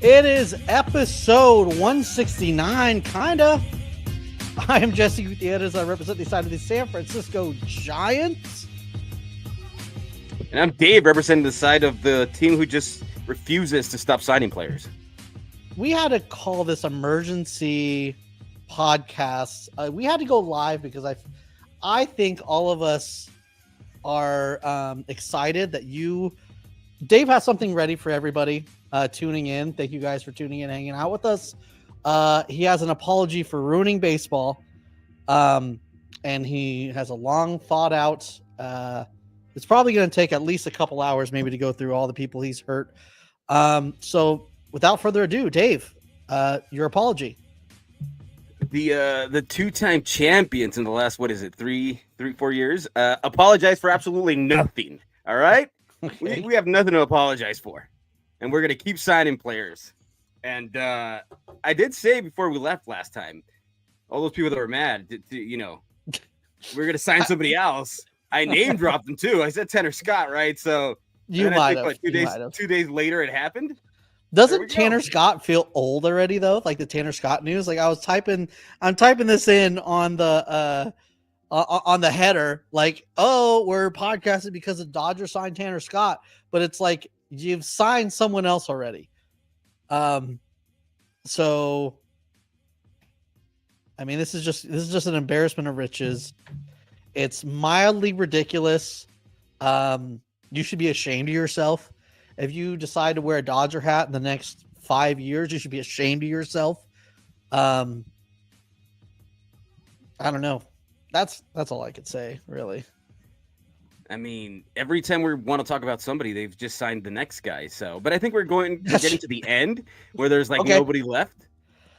It is episode 169, kinda. I am Jesse Gutierrez. I represent the side of the San Francisco Giants. And I'm Dave, representing the side of the team who just refuses to stop signing players. We had to call this emergency podcast. We had to go live because I think all of us are excited that Dave has something ready for everybody tuning in. Thank you guys for tuning in, hanging out with us. He has an apology for ruining baseball. And he has a long thought out. It's probably going to take at least a couple hours maybe to go through all the people he's hurt. So without further ado, Dave, your apology. The two-time champions in the last, 4 years, apologize for absolutely nothing. All right? Okay. We have nothing to apologize for. And we're going to keep signing players. And I did say before we left last time, all those people that were mad, we're going to sign somebody else. I name dropped them too. I said Tanner Scott, right? So you might have. 2 days later it happened. Doesn't Tanner Scott feel old already though? Like the Tanner Scott news. Like I'm typing this in on the header. Like, oh, we're podcasting because the Dodgers signed Tanner Scott, but it's like you've signed someone else already. So I mean, this is just an embarrassment of riches. It's mildly ridiculous. You should be ashamed of yourself. If you decide to wear a Dodger hat in the next 5 years, you should be ashamed of yourself. I don't know. That's all I could say, really. I mean, every time we want to talk about somebody, they've just signed the next guy. So, but I think we're getting to the end where there's nobody left,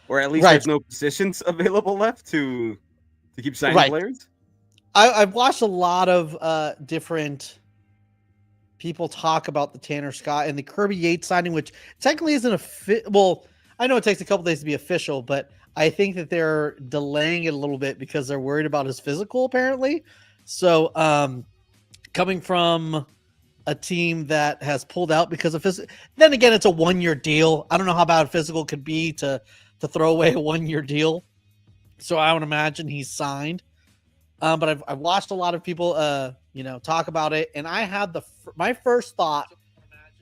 or at least there's no positions available left to keep signing players. I've watched a lot of different people talk about the Tanner Scott and the Kirby Yates signing, which technically isn't well, I know it takes a couple days to be official, but I think that they're delaying it a little bit because they're worried about his physical, apparently. So, coming from a team that has pulled out because of physical, then again, it's a 1-year deal. I don't know how bad physical could be to throw away a 1-year deal. So I would imagine he's signed. But I've watched a lot of people, talk about it, and I had my first thought.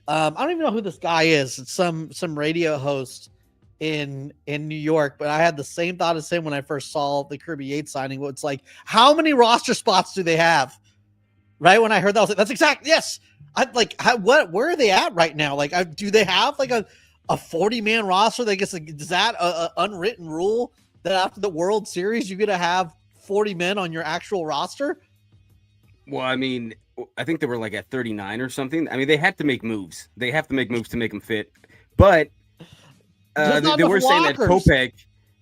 I don't even know who this guy is. It's some radio host in New York, but I had the same thought as him when I first saw the Kirby Yates signing. It's like, how many roster spots do they have? Right when I heard that, I was like, "That's exact." Yes, where are they at right now? Like, do they have like a 40-man roster? I guess is that a unwritten rule that after the World Series you're gonna have 40 men on your actual roster? Well, I mean, I think they were like at 39 or something. I mean, they had to make moves. They have to make moves to make them fit. But they were saying that Kopech.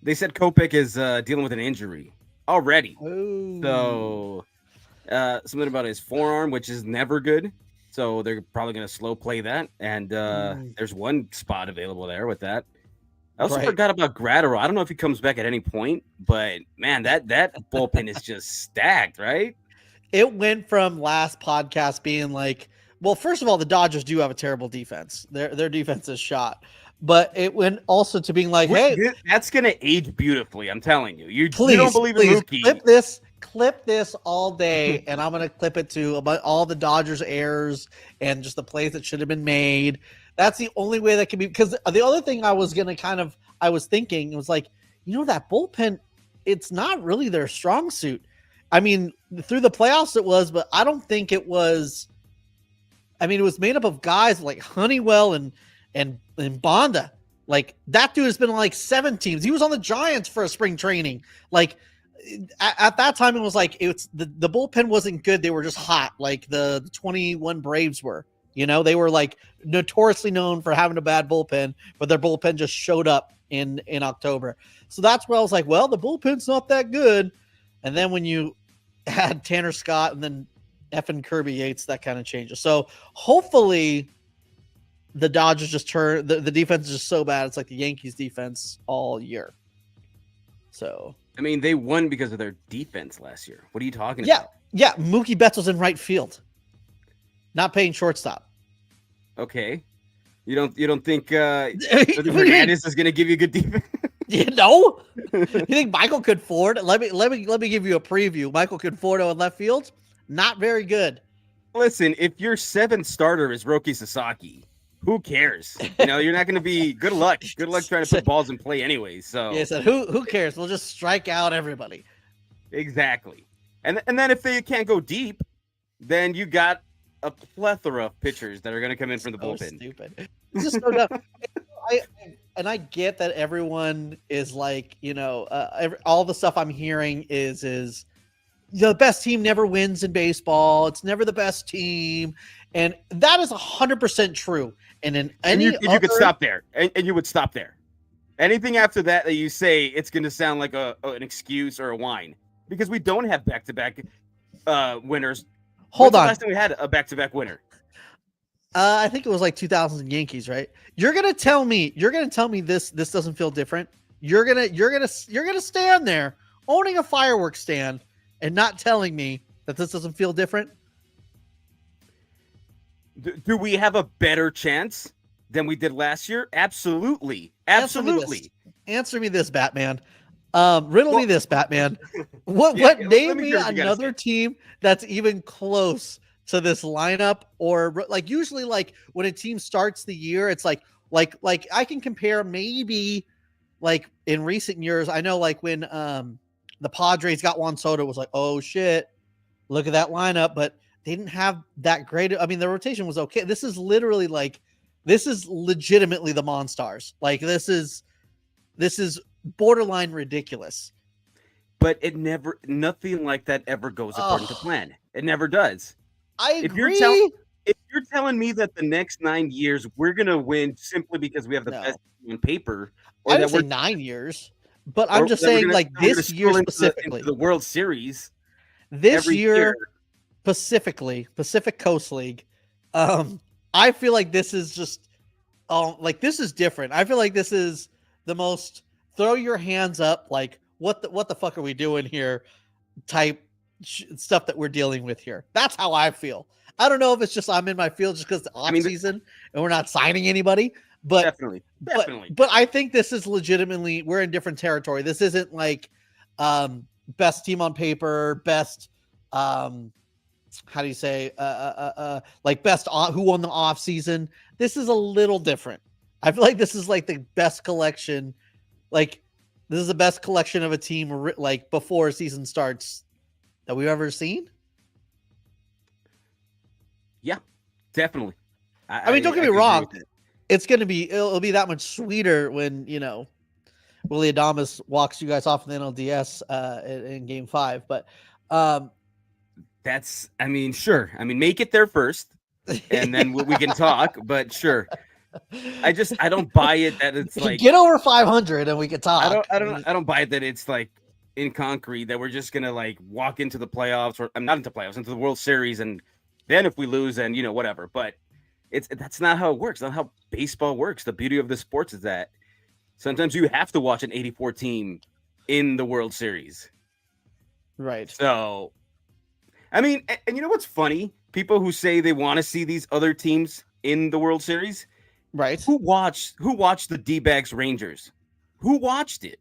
They said Kopech is dealing with an injury already. Ooh. So something about his forearm, which is never good. So they're probably going to slow play that. And there's one spot available there with that. I also forgot about Gratterall. I don't know if he comes back at any point, but man, that bullpen is just stacked, right? It went from last podcast being like, well, first of all, the Dodgers do have a terrible defense. Their defense is shot. But it went also to being like, hey, that's going to age beautifully. I'm telling you. You don't believe in Mookie. Clip this all day, and I'm going to clip it to about all the Dodgers errors and just the plays that should have been made. That's the only way that can be, because the other thing I was thinking, it was like, that bullpen, it's not really their strong suit. I mean, through the playoffs it was, but I don't think it was. I mean, it was made up of guys like Honeywell and Bonda. Like, that dude has been on like 7 teams. He was on the Giants for a spring training. Like, at that time, it was like, the bullpen wasn't good. They were just hot, like the 21 Braves were. They were like notoriously known for having a bad bullpen, but their bullpen just showed up in October. So that's where I was like, well, the bullpen's not that good. And then when you add Tanner Scott and then effing Kirby Yates, that kind of changes. So hopefully the Dodgers just turn the defense is just so bad. It's like the Yankees defense all year. So, I mean, they won because of their defense last year. What are you talking about? Yeah. Mookie Betts was in right field, not paying shortstop. Okay. You don't think You Hernandez is going to give you good defense? know? You think Michael Conforto? Let me give you a preview. Michael Conforto in left field, not very good. Listen, if your seventh starter is Roki Sasaki, who cares? You know, you're not going to be. Good luck. Good luck trying to put balls in play anyway. So yeah, so who cares? We'll just strike out everybody. Exactly. And then if they can't go deep, then you got a plethora of pitchers that are going to come in from the bullpen. Stupid. It's just so dumb. I get that everyone is like, you know, all the stuff I'm hearing is the best team never wins in baseball. It's never the best team. And that is 100% true. And you could stop there and you would stop there. Anything after that you say, it's going to sound like an excuse or a whine, because we don't have back-to-back winners. Hold on. Last time we had a back-to-back winner? I think it was like 2000 Yankees, right? You're gonna tell me this doesn't feel different. You're gonna stand there owning a fireworks stand and not telling me that this doesn't feel different. Do we have a better chance than we did last year? Absolutely. Answer me this, Batman. Riddle me this, Batman. Name me another team that's even close to this lineup, or like usually like when a team starts the year, it's like I can compare maybe like in recent years. I know like when the Padres got Juan Soto, it was like, oh shit, look at that lineup, but they didn't have that great. I mean, the rotation was okay. This is legitimately the Monstars. Like this is borderline ridiculous. But nothing like that ever goes according to plan. It never does. I agree. If you're telling me that the next 9 years we're gonna win simply because we have the best team on paper, or I didn't say 9 years, but I'm just saying like this year specifically, into the World Series. This year specifically, Pacific Coast League. I feel like this is just, this is different. I feel like this is the most throw your hands up, like what the fuck are we doing here type stuff that we're dealing with here. That's how I feel. I don't know if it's just I'm in my field just because it's off season and we're not signing anybody, but definitely. But I think this is legitimately, we're in different territory. This isn't like best team on paper, best how do you say like best who won the off season. This is a little different. I feel like this is like the best collection. Like this is the best collection of a team like before a season starts that we've ever seen. Yeah, definitely. I mean, don't get me wrong. It'll be that much sweeter when, you know, Willy Adames walks you guys off in the NLDS in Game 5. But that's, I mean, sure. I mean, make it there first, and then we can talk. But sure, I don't buy it that it's like get over 500 and we can talk. I don't buy it that it's like in concrete that we're just gonna like walk into the playoffs, or I'm not into playoffs, into the World Series, and then if we lose, and you know, whatever. But that's not how it works. Not how baseball works. The beauty of the sports is that sometimes you have to watch an 84 team in the World Series. Right. So, I mean, and you know what's funny? People who say they want to see these other teams in the World Series, right? Who watched the D-backs Rangers? Who watched it?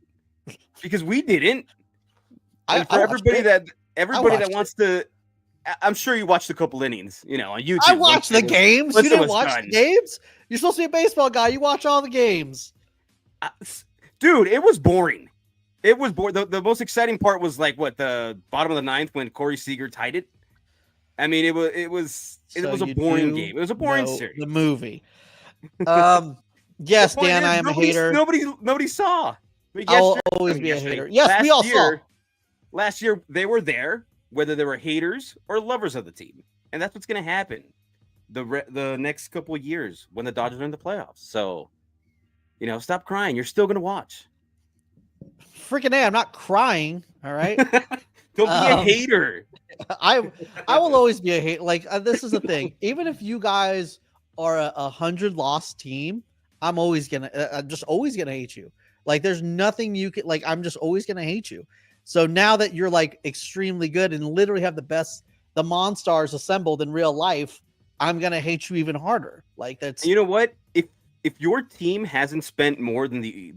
Because we didn't. And for everybody that wants to, I'm sure you watched a couple innings, you know, on YouTube. I watched the games. You didn't watch the games? You're supposed to be a baseball guy. You watch all the games. Dude, it was boring. It was boring. The most exciting part was like the bottom of the ninth when Corey Seager tied it. I mean, it was a boring game. It was a boring series. The movie. Yes, Dan, I am a hater. Nobody saw. I'll always be a hater. Yes, we all saw. Last year, they were there, whether they were haters or lovers of the team. And that's what's going to happen the next couple of years when the Dodgers are in the playoffs. So, you know, stop crying. You're still going to watch. Freaking A, I'm not crying, all right? Don't be a hater. I will always be a hater. Like, this is the thing. Even if you guys are a 100-loss team, I'm just always going to hate you. Like, there's nothing you can, like, I'm just always going to hate you. So now that you're like extremely good and literally have the Monstars assembled in real life, I'm going to hate you even harder. Like that's, you know what? if your team hasn't spent more than the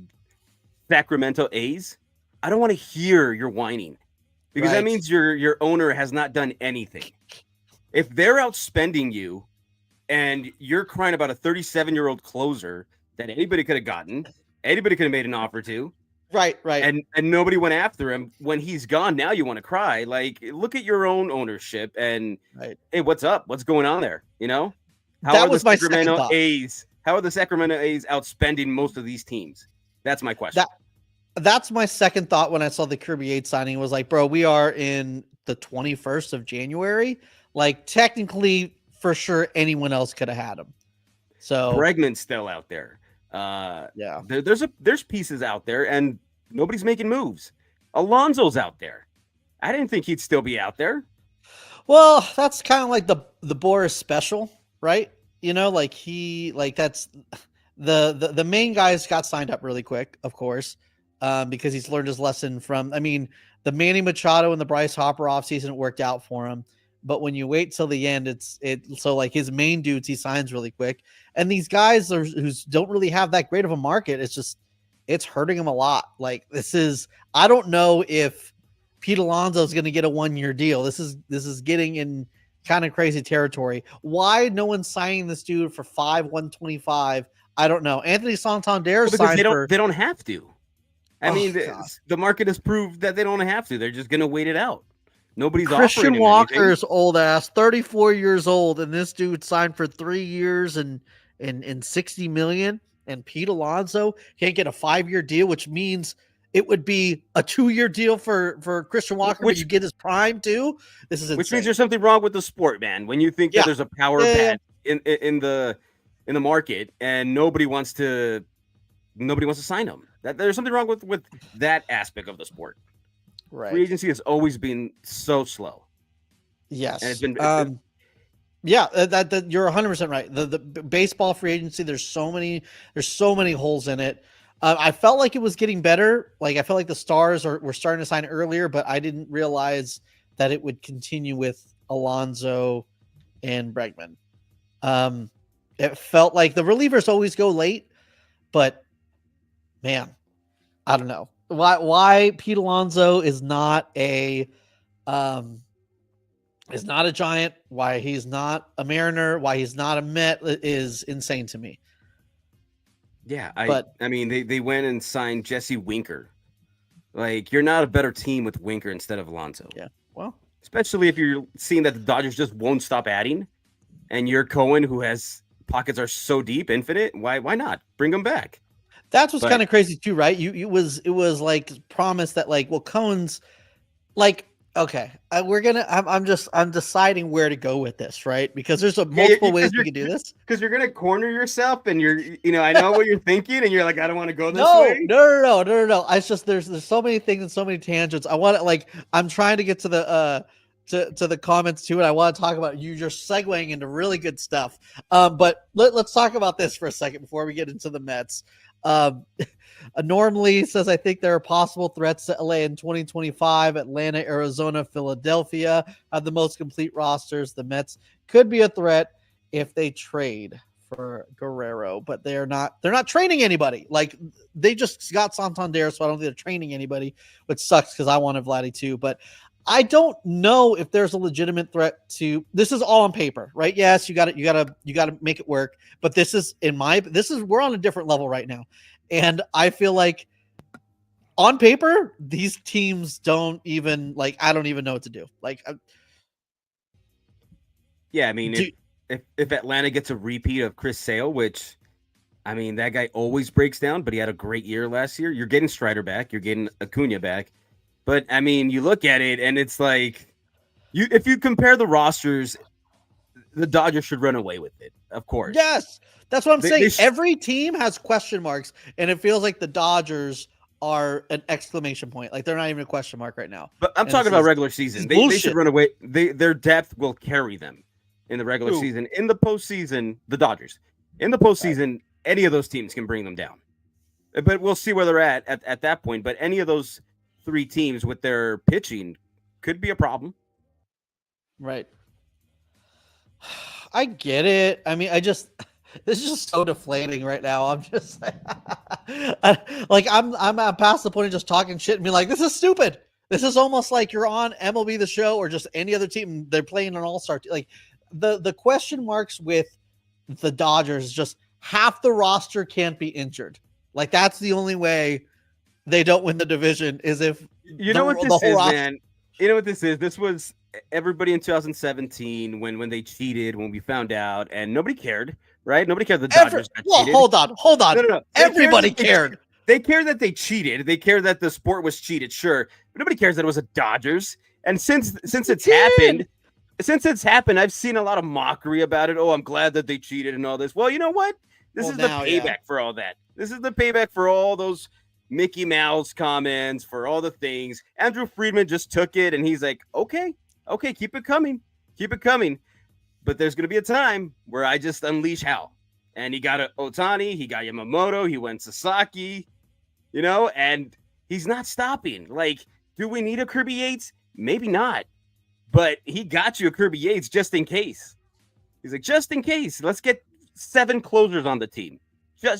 Sacramento A's, I don't want to hear your whining because that Right. means your owner has not done anything. If they're outspending you and you're crying about a 37-year-old closer that anybody could have gotten, anybody could have made an offer to, Right. and nobody went after him when he's gone, now you want to cry. Like, look at your own ownership and Right. hey, what's up? What's going on there? You know, That was my second thought. How are the Sacramento A's outspending most of these teams? That's my question. That's my second thought when I saw the Kirby Yates signing. Was like, bro, we are in the 21st of January. Like, technically, for sure, anyone else could have had him. So Bregman's still out there. Yeah. There's pieces out there, and nobody's making moves. Alonso's out there. I didn't think he'd still be out there. Well, that's kind of like the Boris special, right? You know, like that's the main guys got signed up really quick, of course, because he's learned his lesson from. I mean, the Manny Machado and the Bryce Harper offseason worked out for him, but when you wait till the end, so like his main dudes he signs really quick, and these guys who don't really have that great of a market, it's hurting them a lot. Like I don't know if Pete Alonso is going to get a 1-year deal. This is getting in kind of crazy territory. Why no one's signing this dude for 125? I don't know. Anthony Santander signed they don't have to. I mean, the market has proved that they don't have to. They're just going to wait it out. Nobody's Christian Walker's old ass, 34 years old, and this dude signed for 3 years and 60 million. And Pete Alonso can't get a 5-year deal, which means it would be a 2-year deal for Christian Walker, but you get his prime too. This is insane. Which means there's something wrong with the sport, man. When you think that there's a power bat in the market and nobody wants to sign them. That there's something wrong with that aspect of the sport. Right. Free agency has always been so slow. Yes. And it's been that you're 100% right. The baseball free agency, there's so many holes in it. I felt like it was getting better. Like I felt like the Stars were starting to sign earlier, but I didn't realize that it would continue with Alonso and Bregman. It felt like the relievers always go late, but man, I don't know why Pete Alonso is not a Giant, why he's not a Mariner, why he's not a Met is insane to me. Yeah, I mean, they went and signed Jesse Winker. Like, you're not a better team with Winker instead of Alonso. Yeah, well, especially if you're seeing that the Dodgers just won't stop adding, and you're Cohen, who has pockets are so deep, infinite. Why not bring them back? That's what's kind of crazy too, right? It was like promised that like, well, Cohen's like. Okay, I'm deciding where to go with this, right? Because there's multiple ways we can do this. Because you're gonna corner yourself, and I know what you're thinking, and you're like, I don't want to go this way. No. It's just there's so many things and so many tangents. I'm trying to get to the to the comments too, and I want to talk about you just segueing into really good stuff. But let's talk about this for a second before we get into the Mets. Normally says, I think there are possible threats to LA in 2025. Atlanta, Arizona, Philadelphia have the most complete rosters. The Mets could be a threat if they trade for Guerrero, but they're not trading anybody. Like they just got Santander, so I don't think they're training anybody, which sucks because I wanted Vladdy too. But I don't know if there's a legitimate threat to this. Is all on paper, right? Yes, you got to make it work. But we're on a different level right now. And I feel like on paper, these teams don't even I don't even know what to do. Yeah, I mean, if Atlanta gets a repeat of Chris Sale, which, I mean, that guy always breaks down, but he had a great year last year. You're getting Strider back. You're getting Acuna back. But, I mean, you look at it, and it's like, if you compare the rosters, the Dodgers should run away with it, of course. Yes, that's what I'm saying. Every team has question marks, and it feels like the Dodgers are an exclamation point. Like, they're not even a question mark right now. But I'm talking about regular season. They should run away. Their depth will carry them in the regular season. In the postseason, the Dodgers. In the postseason, any of those teams can bring them down. But we'll see where they're at that point. But any of those three teams with their pitching could be a problem. Right. I get it. I mean, This is just so deflating right now. I'm just I'm past the point of just talking shit and being like, this is stupid. This is almost like you're on MLB The Show or just any other team. They're playing an all-star team. Like the question marks with the Dodgers, just half the roster can't be injured. Like that's the only way they don't win the division is if you know what this is, man. You know what this is? This was everybody in 2017 when they cheated, when we found out, and nobody cared, right? Nobody cared the Dodgers got cheated. Hold on. No. Everybody cared. They care that they cheated. They care that the sport was cheated, sure. But nobody cares that it was a Dodgers. And since it's happened, I've seen a lot of mockery about it. Oh, I'm glad that they cheated and all this. Well, you know what? This is the payback for all that. This is the payback for all those Mickey Mouse comments, for all the things. Andrew Friedman just took it and he's like, okay, keep it coming. But there's going to be a time where I just unleash hell. And he got Ohtani, he got Yamamoto, he went Sasaki, and he's not stopping. Like, do we need a Kirby Yates? Maybe not. But he got you a Kirby Yates just in case. He's like, just in case. Let's get 7 closers on the team.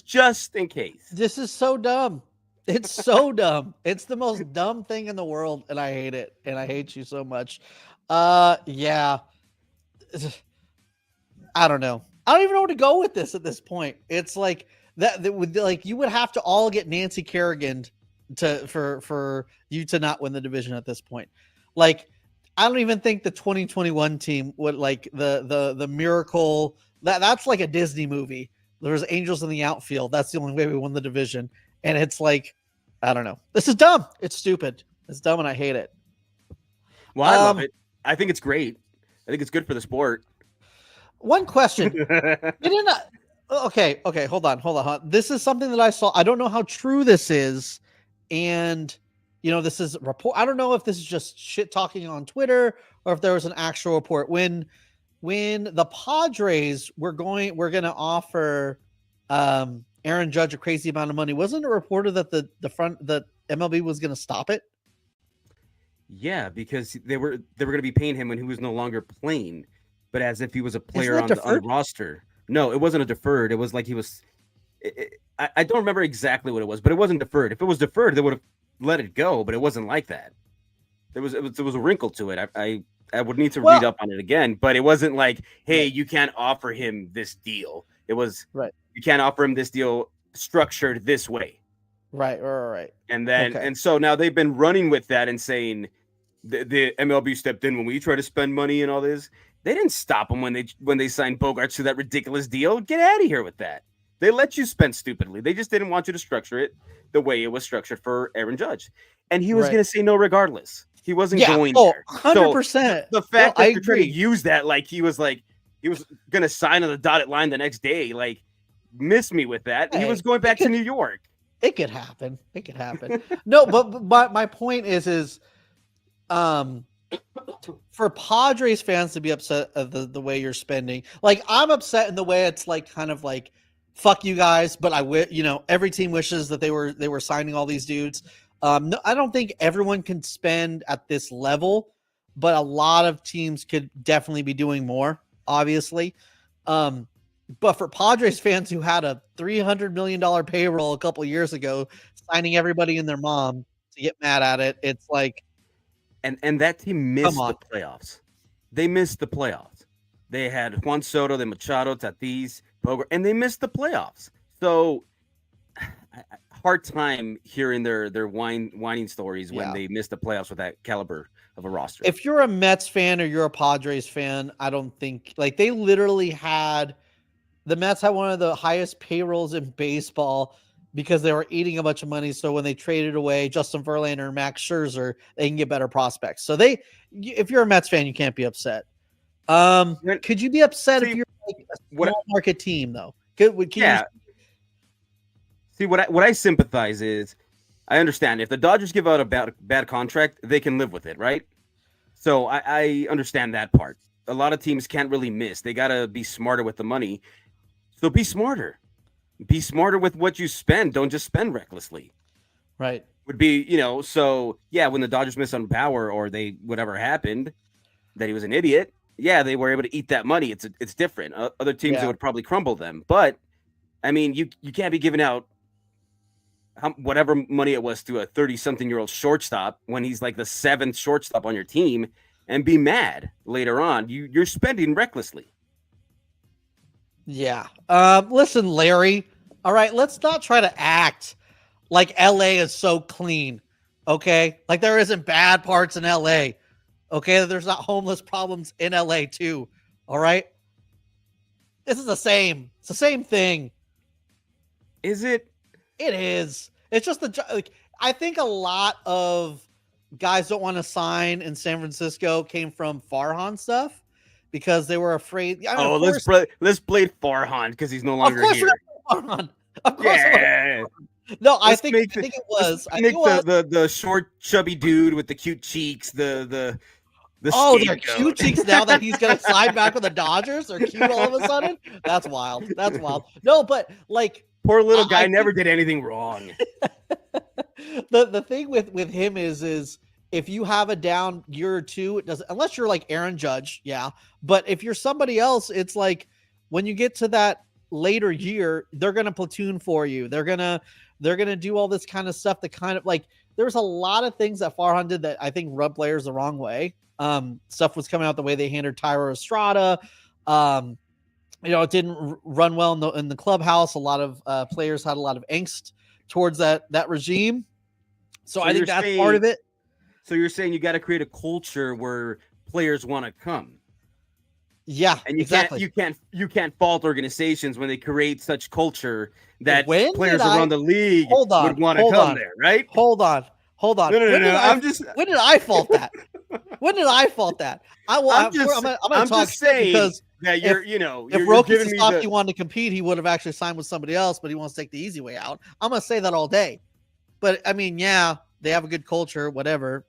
Just in case. This is so dumb. It's so dumb. It's the most dumb thing in the world, and I hate it. And I hate you so much. Yeah. I don't know. I don't even know where to go with this at this point. It's like that would like you would have to all get Nancy Kerrigan for you to not win the division at this point. Like I don't even think the 2021 team would like the miracle that's like a Disney movie. There's angels in the outfield. That's the only way we won the division. And it's like, I don't know. This is dumb. It's stupid. It's dumb and I hate it. Well, I love it. I think it's great. I think it's good for the sport. One question. Okay, hold on. This is something that I saw. I don't know how true this is. And, this is report. I don't know if this is just shit talking on Twitter or if there was an actual report. When the Padres were going to offer Aaron Judge a crazy amount of money, wasn't it reported that the MLB was going to stop it? Yeah, because they were going to be paying him when he was no longer playing. But as if he was a player on the roster. No, it wasn't a deferred. It was like he was. I don't remember exactly what it was, but it wasn't deferred. If it was deferred, they would have let it go. But it wasn't like that. There was a wrinkle to it. I would need to read up on it again. But it wasn't like, hey, you can't offer him this deal. It was right. You can't offer him this deal structured this way. Right. And then and so now they've been running with that and saying the MLB stepped in when we try to spend money and all this. They didn't stop them when they signed Bogarts to that ridiculous deal. Get out of here with that. They let you spend stupidly. They just didn't want you to structure it the way it was structured for Aaron Judge. And he was going to say no regardless. He wasn't going there. 100%. So the fact that they're trying to use that like he was going to sign on the dotted line the next day, like, miss me with that. Hey, he was going back to New York. It could happen. No, but my point is for Padres fans to be upset at the way you're spending, like I'm upset in the way it's like kind of like fuck you guys, but every team wishes that they were signing all these dudes. No, I don't think everyone can spend at this level, but a lot of teams could definitely be doing more, obviously. But for Padres fans who had a $300 million payroll a couple of years ago, signing everybody and their mom to get mad at it, it's like. And that team missed the playoffs. They missed the playoffs. They had Juan Soto, the Machado, Tatis, Bogart, and they missed the playoffs. So hard time hearing their whining stories when they missed the playoffs with that caliber of a roster. If you're a Mets fan or you're a Padres fan, I don't think like they literally had the Mets had one of the highest payrolls in baseball because they were eating a bunch of money. So when they traded away Justin Verlander and Max Scherzer, they can get better prospects. So if you're a Mets fan, you can't be upset. Could you be upset if you're like a small market team though? See, what I sympathize is, I understand if the Dodgers give out a bad contract, they can live with it, right? So I understand that part. A lot of teams can't really miss. They got to be smarter with the money. So be smarter. Be smarter with what you spend. Don't just spend recklessly. Right. Would be, so yeah, when the Dodgers miss on Bauer or whatever happened, that he was an idiot, yeah, they were able to eat that money. It's different. Other teams that would probably crumble them. But I mean, you can't be giving out whatever money it was to a 30-something-year-old shortstop when he's like the 7th shortstop on your team and be mad later on. You're spending recklessly. Yeah. Listen, Larry. All right, let's not try to act like LA is so clean. Okay? Like there isn't bad parts in LA. Okay? There's not homeless problems in LA too. All right? This is the same. It's the same thing. Is it? It is. It's just I think a lot of guys don't want to sign in San Francisco came from Farhan stuff because they were afraid. I mean, let's blame Farhan because he's no longer here. Farhan. Of course. Yeah. No, I think it was. The short, chubby dude with the cute cheeks. The they're cute cheeks now that he's gonna sign back with the Dodgers. They're cute all of a sudden. That's wild. That's wild. No, but like. Poor little guy never did anything wrong. The thing with him is if you have a down year or two, it doesn't, unless you're like Aaron Judge, yeah. But if you're somebody else, it's like when you get to that later year, they're gonna platoon for you. They're gonna do all this kind of stuff. That kind of like there's a lot of things that Farhan did that I think rubbed players the wrong way. Stuff was coming out the way they handled Tyler Estrada. It didn't run well in the clubhouse. A lot of players had a lot of angst towards that regime. So I think that's part of it. So you're saying you got to create a culture where players want to come. Yeah, and you can't fault organizations when they create such culture that players around the league would want to come there, right? Hold on. No. When did I fault that? When did I fault that? I'm just saying because. Yeah, if Roki Sasaki wanted to compete, he would have actually signed with somebody else, but he wants to take the easy way out. I'm gonna say that all day. But I mean, yeah, they have a good culture, whatever.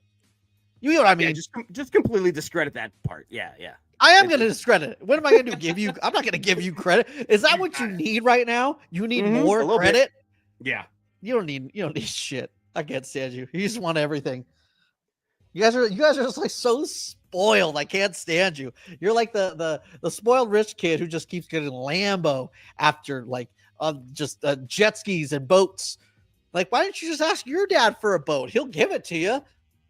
You know what I mean? Yeah, just completely discredit that part. Yeah. I am gonna discredit it. What am I gonna do? I'm not gonna give you credit. Is that what you need right now? You need more credit? Yeah. You don't need shit. I can't stand you. You just want everything. You guys are just like so spoiled. I can't stand you. You're like the spoiled rich kid who just keeps getting Lambo after like just jet skis and boats. Like, why don't you just ask your dad for a boat? He'll give it to you.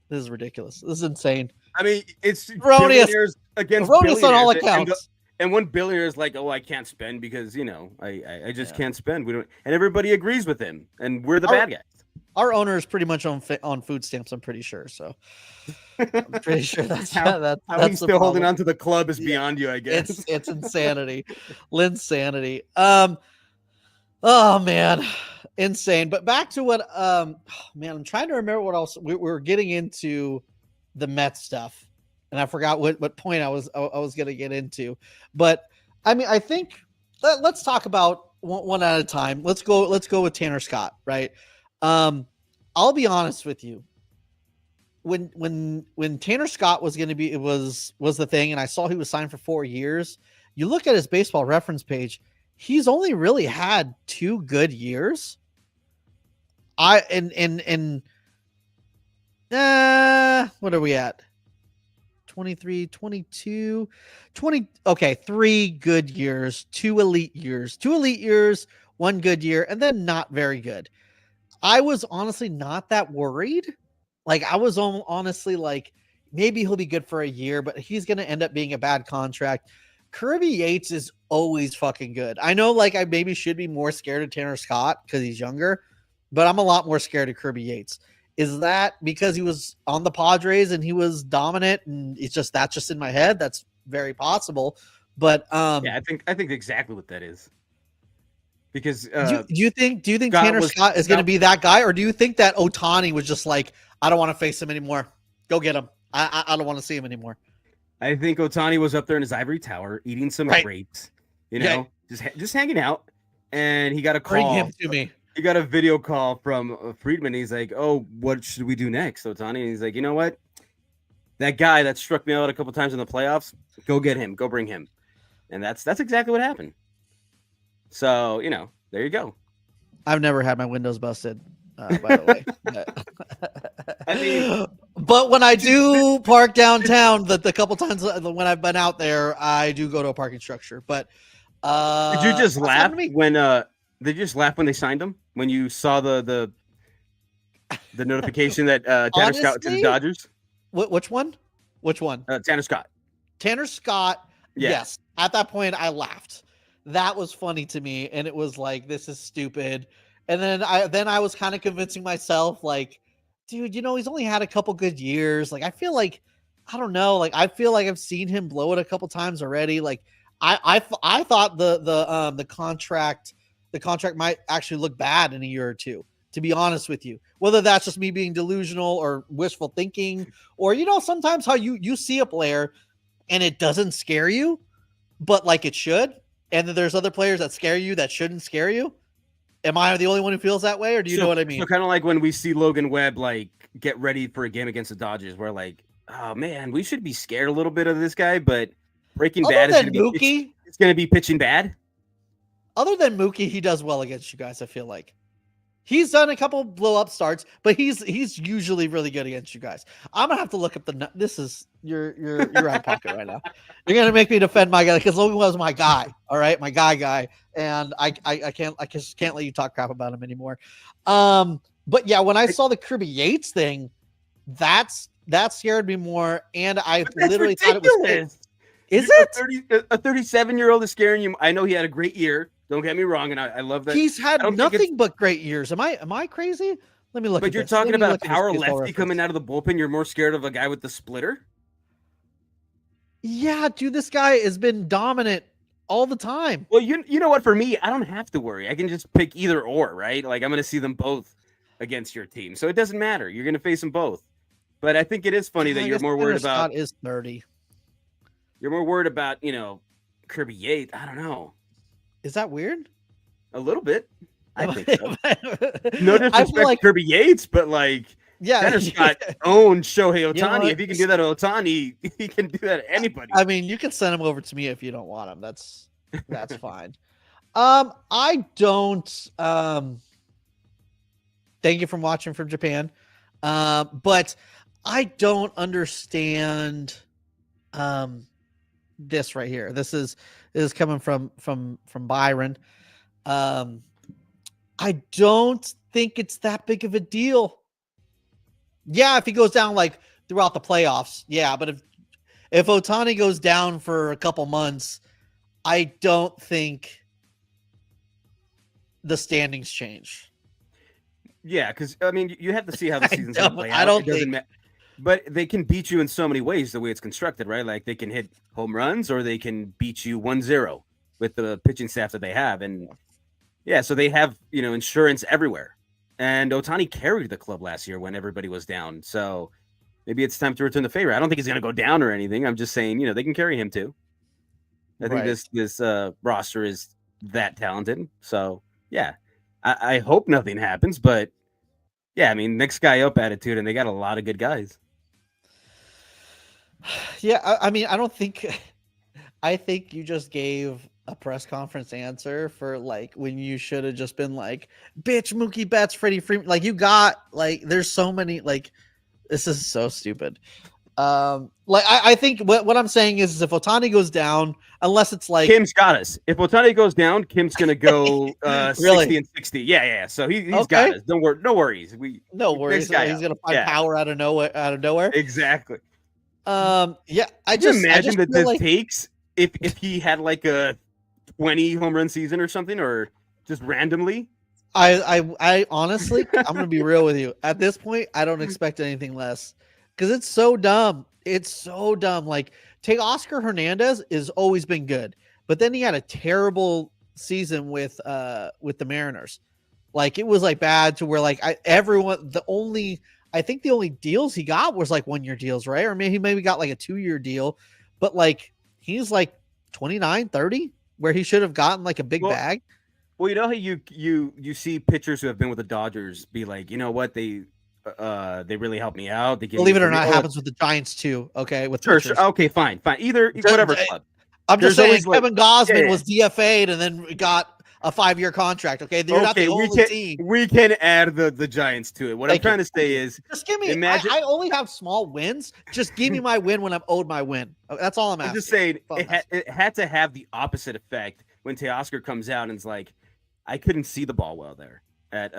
This is ridiculous. This is insane. I mean, it's billionaires against billionaires on all accounts. And one billionaire is like, "Oh, I can't spend because I just can't spend." We don't, and everybody agrees with him, and we're the bad guys. Our owner is pretty much on food stamps. I'm pretty sure. So I'm pretty sure that's how he's still holding on to the club is beyond you. I guess it's insanity, Linsanity. Oh man, insane. But back to what man, I'm trying to remember what else we were getting into the Mets stuff, and I forgot what point I was going to get into. But I mean, I think let's talk about one at a time. Let's go with Tanner Scott, right? I'll be honest with you. When Tanner Scott was going to be, it was the thing, and I saw he was signed for 4 years. You look at his baseball reference page, he's only really had 2 good years. What are we at? 23, 22, 20. Okay. 3 good years, 2 elite years, 1 good year, and then not very good. I was honestly not that worried. Like I was honestly like, maybe he'll be good for a year, but he's going to end up being a bad contract. Kirby Yates is always fucking good. I know like I maybe should be more scared of Tanner Scott because he's younger, but I'm a lot more scared of Kirby Yates. Is that because he was on the Padres and he was dominant and that's just in my head? That's very possible. But yeah, I think exactly what that is. Because do you think Tanner Scott is going to be that guy, or do you think that Ohtani was just like, I don't want to face him anymore. Go get him. I don't want to see him anymore. I think Ohtani was up there in his ivory tower eating some grapes, just hanging out, and he got a call. Bring him to me. He got a video call from Friedman. He's like, "Oh, what should we do next, Ohtani?" And he's like, "You know what? That guy that struck me out a couple times in the playoffs, go get him. Go bring him." And that's exactly what happened. So, there you go. I've never had my windows busted, by the way. But when I do park downtown, the couple times when I've been out there, I do go to a parking structure. But Did you just that's laugh happened to me. when did you just laugh when they signed him? When you saw the notification that Tanner Scott went to the Honestly, Dodgers? which one? Which one? Tanner Scott. Tanner Scott. Yeah. Yes. At that point, I laughed. That was funny to me, and it was like, this is stupid. And then I was kind of convincing myself, like, dude, he's only had a couple good years. Like, I feel like, I don't know, like I feel like I've seen him blow it a couple times already. Like, I thought the contract might actually look bad in a year or two, to be honest with you. Whether that's just me being delusional or wishful thinking, or sometimes how you see a player and it doesn't scare you, but like it should, and then there's other players that scare you that shouldn't scare you. Am I the only one who feels that way, or do you know what I mean? So kind of like when we see Logan Webb like get ready for a game against the Dodgers, we're like, oh man, we should be scared a little bit of this guy, but Breaking Bad is going to be it's going to be pitching bad. Other than Mookie, he does well against you guys. I feel like he's done a couple blow up starts, but he's usually really good against you guys. I'm gonna have to look up this is you're out of pocket right now. You're gonna make me defend my guy because Logan was my guy. All right, my guy, and I just can't let you talk crap about him anymore. But yeah, when I saw the Kirby Yates thing, that scared me more, and I literally thought it was fake. Is it a 37-year-old is scaring you? I know he had a great year. Don't get me wrong, and I love that. He's had nothing but great years. Am I crazy? Let me look. But you're talking about a power lefty coming out of the bullpen. You're more scared of a guy with the splitter? Yeah, dude, this guy has been dominant all the time. Well, you know what? For me, I don't have to worry. I can just pick either or, right? Like, I'm going to see them both against your team, so it doesn't matter. You're going to face them both. But I think it is funny that you're more worried about. Scott is 30. You're more worried about, Kirby Yates. I don't know. Is that weird? A little bit. I think so. No disrespect to Kirby Yates, but Tanner Scott owns Shohei Ohtani. If he can do that to Ohtani, he can do that to anybody. I mean, you can send him over to me if you don't want him. That's fine. I don't thank you for watching from Japan. But I don't understand this right here. This is coming from Byron. I don't think it's that big of a deal. Yeah, if he goes down throughout the playoffs, yeah, but if Ohtani goes down for a couple months, I don't think the standings change. Yeah, because I mean, you have to see how the season's going to play out. I don't think. But they can beat you in so many ways the way it's constructed, right? Like they can hit home runs or they can beat you 1-0 with the pitching staff that they have. And yeah, so they have, insurance everywhere. And Ohtani carried the club last year when everybody was down. So maybe it's time to return the favor. I don't think he's going to go down or anything. I'm just saying, they can carry him too. I think this roster is that talented. So yeah, I hope nothing happens, but yeah, I mean, next guy up attitude, and they got a lot of good guys. Yeah, I mean, I think you just gave a press conference answer for when you should have just been like, bitch, Mookie Betts, Freddie Freeman. You got there's so many this is so stupid. I think what I'm saying is if Ohtani goes down, unless it's Kim's got us. If Ohtani goes down, Kim's gonna go 60 and 60. Yeah. So he's got us. Don't worry, no worries. No worries. He's gonna find power out of nowhere. Exactly. Yeah. Can you imagine the takes if he had a 20 home run season or something, or just randomly. I honestly, I'm gonna be real with you. At this point, I don't expect anything less because it's so dumb. It's so dumb. Take Oscar Hernandez has always been good, but then he had a terrible season with the Mariners. It was bad to where I think the only deals he got was 1-year deals, right? Or maybe he got a 2-year deal, but he's 29, 30, where he should have gotten a big bag. Well, you know how you see pitchers who have been with the Dodgers be like, you know what, they really helped me out. They believe it or not, happens with the Giants too. Okay, with sure. Okay, fine. Either whatever club. I'm just saying, Kevin Gausman was DFA'd and then got a 5-year contract. Okay, you're not the only team. We can add the Giants to it. What I'm trying to say is, just give me. Imagine, I only have small wins. Just give me my win when I'm owed my win. That's all I'm asking. I'm just saying it had to have the opposite effect when Teoscar comes out and is like, I couldn't see the ball well there at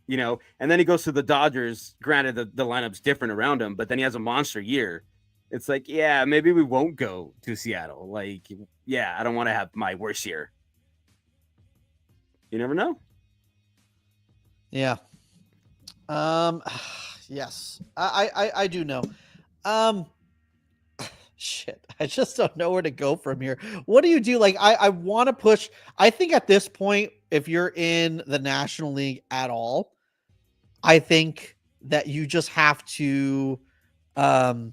you know, and then he goes to the Dodgers. Granted, the lineup's different around him, but then he has a monster year. It's like, yeah, maybe we won't go to Seattle. Like, yeah, I don't want to have my worst year. You never know. Yeah. Yes, I do know. Shit, I just don't know where to go from here. What do you do? Like, I want to push. I think at this point, if you're in the National League at all, I think that you just have to, put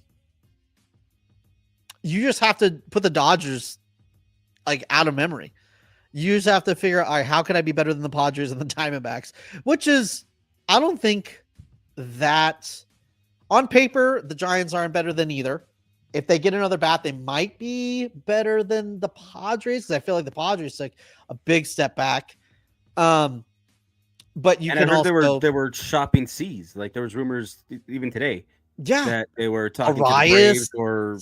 the Dodgers like out of memory. You just have to figure out, all right, how can I be better than the Padres and the Diamondbacks? Which is, I don't think that on paper, the Giants aren't better than either. If they get another bat, they might be better than the Padres, because I feel like the Padres took a big step back. But you can also they were shopping C's. Like, there was rumors even today, yeah, that they were talking Arias, to the Braves or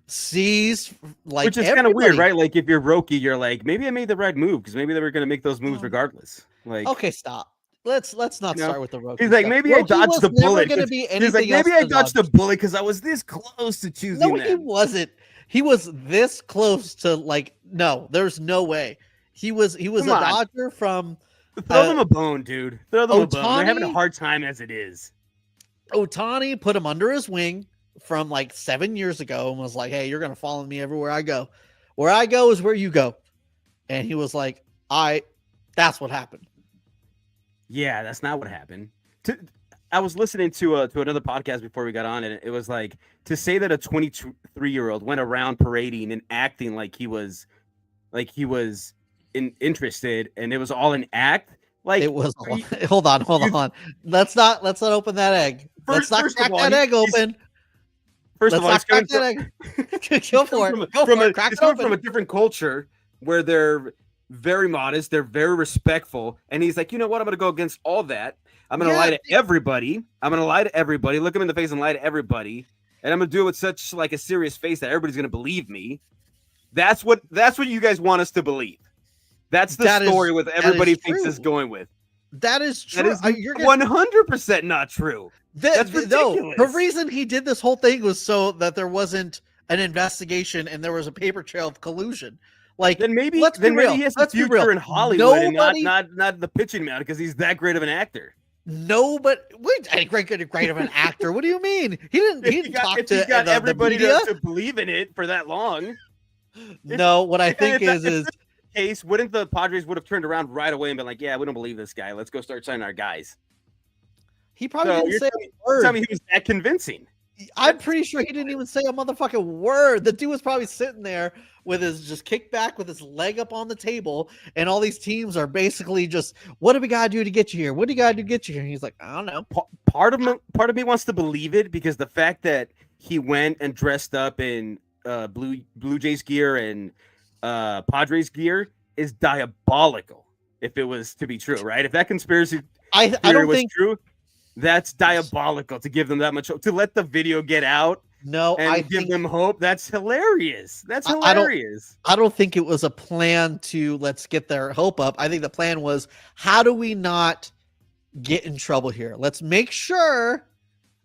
C's, like, which is kind of weird, right? Like, if you're Roki, you're like, maybe I made the right move, because maybe they were going to make those moves regardless. Like, okay, stop. Let's not start with the Roki. He's like, stuff. maybe Roki I dodged the bullet. He's like, maybe I dodged the bullet because I was this close to choosing. No, he wasn't. He was this close to, like, no, there's no way. He was a Dodger from. Throw them a bone, dude. Throw them a bone. They're having a hard time as it is. Ohtani put him under his wing from like 7 years ago and was like, hey, you're going to follow me everywhere I go. Where I go is where you go. And he was like, that's what happened. Yeah, that's not what happened. I was listening to another podcast before we got on, and it was like, to say that a 23-year-old went around parading and acting like he was interested, and it was all an act. Like, it was. Hold on. Let's not open that egg. Let's not crack that egg open. First of all, he's coming from, go for it. Go for it. Crack it open. From a different culture where they're very modest, they're very respectful, and he's like, you know what? I'm going to go against all that. I'm going to lie to everybody. Look him in the face and lie to everybody, and I'm going to do it with such like a serious face that everybody's going to believe me. That's what you guys want us to believe. That's the story with everybody thinks is going with. That is true. That is 100% not true. That's ridiculous. No, the reason he did this whole thing was so that there wasn't an investigation and there was a paper trail of collusion. Like, then maybe he has a future in Hollywood and not the pitching mound because he's that great of an actor. No, but great of an actor. What do you mean? He didn't talk to everybody the to believe in it for that long. No, what I think is case, wouldn't the Padres would have turned around right away and been like, yeah, we don't believe this guy. Let's go start signing our guys. He probably didn't say a word. Tell me he was that convincing. I'm pretty sure he didn't even say a motherfucking word. The dude was probably sitting there with his just kicked back with his leg up on the table, and all these teams are basically just, what do we gotta do to get you here? What do you gotta do to get you here? And he's like, I don't know. Part of me wants to believe it, because the fact that he went and dressed up in Blue Jays gear and Padres gear is diabolical. If it was to be true, right? If that conspiracy theory was true, that's diabolical to give them that much hope, to let the video get out. No, and give them hope. That's hilarious. That's hilarious. I don't think it was a plan to let's get their hope up. I think the plan was, how do we not get in trouble here? Let's make sure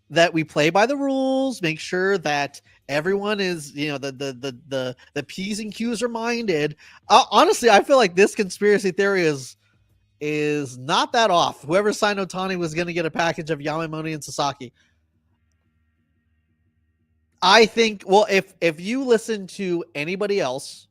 that we play by the rules, make sure that everyone is, the P's and Q's are minded. Honestly, I feel like this conspiracy theory is not that off. Whoever signed Ohtani was going to get a package of Yamamoto and Sasaki. I think, well, if you listen to anybody else,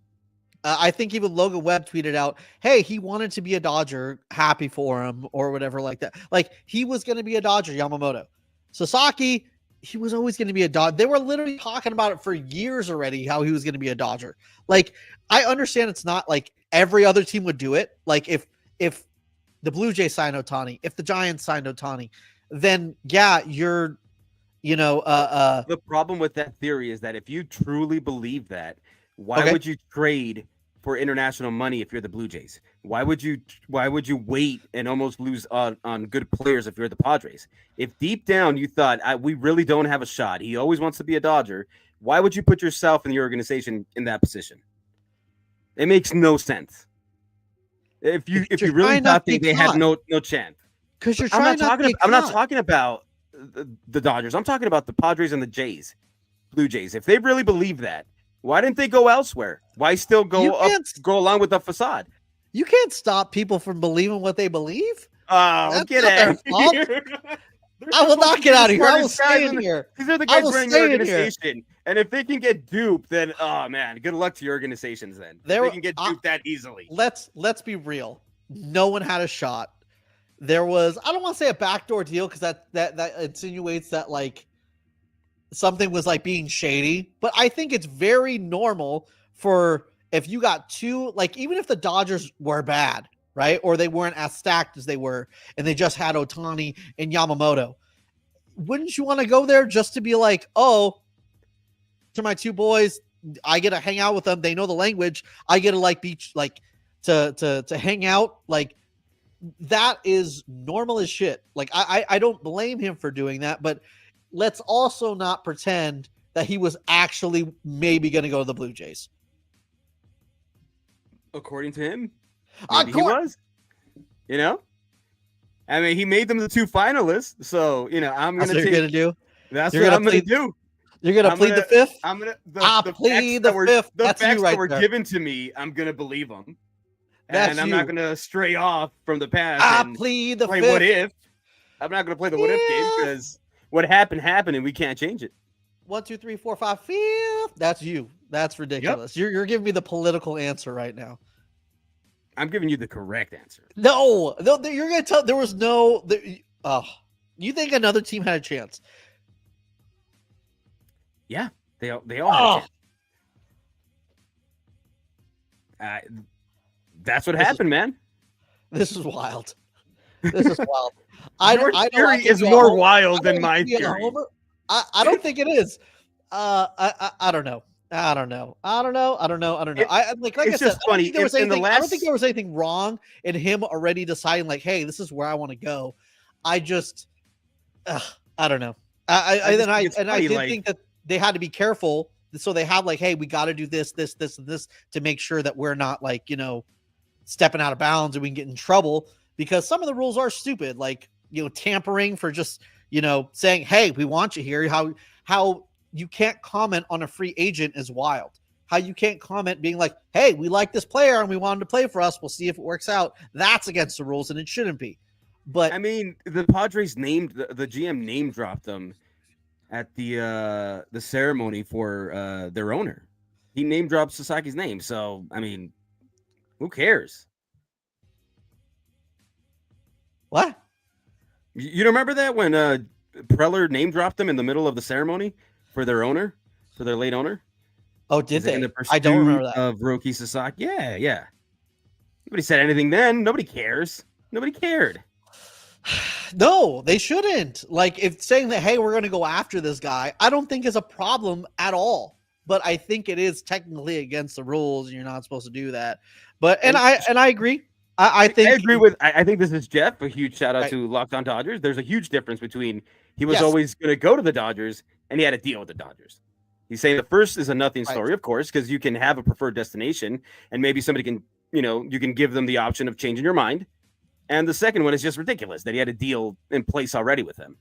I think even Logan Webb tweeted out, hey, he wanted to be a Dodger, happy for him, or whatever like that. Like, he was going to be a Dodger, Yamamoto. Sasaki, he was always going to be a Dodger. They were literally talking about it for years already, how he was going to be a Dodger. Like, I understand it's not like every other team would do it. Like, if the Blue Jays signed Ohtani, if the Giants signed Ohtani, then yeah, you're, the problem with that theory is that if you truly believe that, why would you trade for international money if you're the Blue Jays? Why would you wait and almost lose on good players if you're the Padres? If deep down you thought we really don't have a shot, he always wants to be a Dodger, why would you put yourself in the organization in that position? It makes no sense. If you really thought they had no chance. Because you're trying I'm not talking about the Dodgers. I'm talking about the Padres and the Jays, Blue Jays. If they really believe that, why didn't they go elsewhere? Why still go along with the facade? You can't stop people from believing what they believe. Oh, get out! I will not get out of here. I will stay in here. These are the guys running the organization. And if they can get duped, then oh man, good luck to your organizations. Then they can get duped that easily. Let's be real. No one had a shot. There was, I don't want to say a backdoor deal because that insinuates that like something was like being shady, but I think it's very normal for if you got two, like even if the Dodgers were bad, right? Or they weren't as stacked as they were and they just had Ohtani and Yamamoto. Wouldn't you want to go there just to be like, oh, to my two boys, I get to hang out with them. They know the language. I get to like be like to hang out. Like that is normal as shit. Like I don't blame him for doing that, but let's also not pretend that he was actually maybe going to go to the Blue Jays. According to him, he was. You know, I mean, he made them the two finalists. So you know, I'm going to take. You're gonna do. That's what I'm going to do. You're gonna plead the fifth. I'm gonna plead the fifth. The facts that were given to me, I'm gonna believe them, and I'm not gonna stray off from the past. I plead the play fifth. What if? I'm not gonna play the what if game because what happened, and we can't change it. 1, 2, 3, 4, 5, fifth. That's you. That's ridiculous. Yep. You're giving me the political answer right now. I'm giving you the correct answer. No, you're gonna tell. There was no. You think another team had a chance? Yeah, they all had a chance. That's what happened, man. This is wild. This is wild. Your theory is more wild than my theory. I don't think it is. I don't know. I don't know. Like I said, funny. I don't think there was anything wrong in him already deciding like, hey, this is where I want to go. I just, I don't know. I did think that they had to be careful. So they had like, hey, we got to do this, and this to make sure that we're not like, stepping out of bounds and we can get in trouble because some of the rules are stupid. Like, tampering for just, saying, hey, we want you here. How you can't comment on a free agent is wild. How you can't comment being like, hey, we like this player and we want him to play for us. We'll see if it works out. That's against the rules and it shouldn't be. But I mean, the Padres the GM name dropped them at the ceremony for their owner. He name dropped Sasaki's name. So, I mean, who cares? What? You don't remember that when Preller name dropped them in the middle of the ceremony for their owner, for their late owner? Oh, did they? I don't remember that. Of Roki Sasaki. Yeah. Nobody said anything then. Nobody cares. Nobody cared. No, they shouldn't. Like, if saying that, hey, we're going to go after this guy, I don't think is a problem at all. But I think it is technically against the rules, and you're not supposed to do that. But I agree. I think this is Jeff. A huge shout out to Locked On Dodgers. There's a huge difference between he was always going to go to the Dodgers and he had a deal with the Dodgers. He's saying the first is a nothing story, of course, because you can have a preferred destination and maybe somebody can, you can give them the option of changing your mind. And the second one is just ridiculous that he had a deal in place already with him.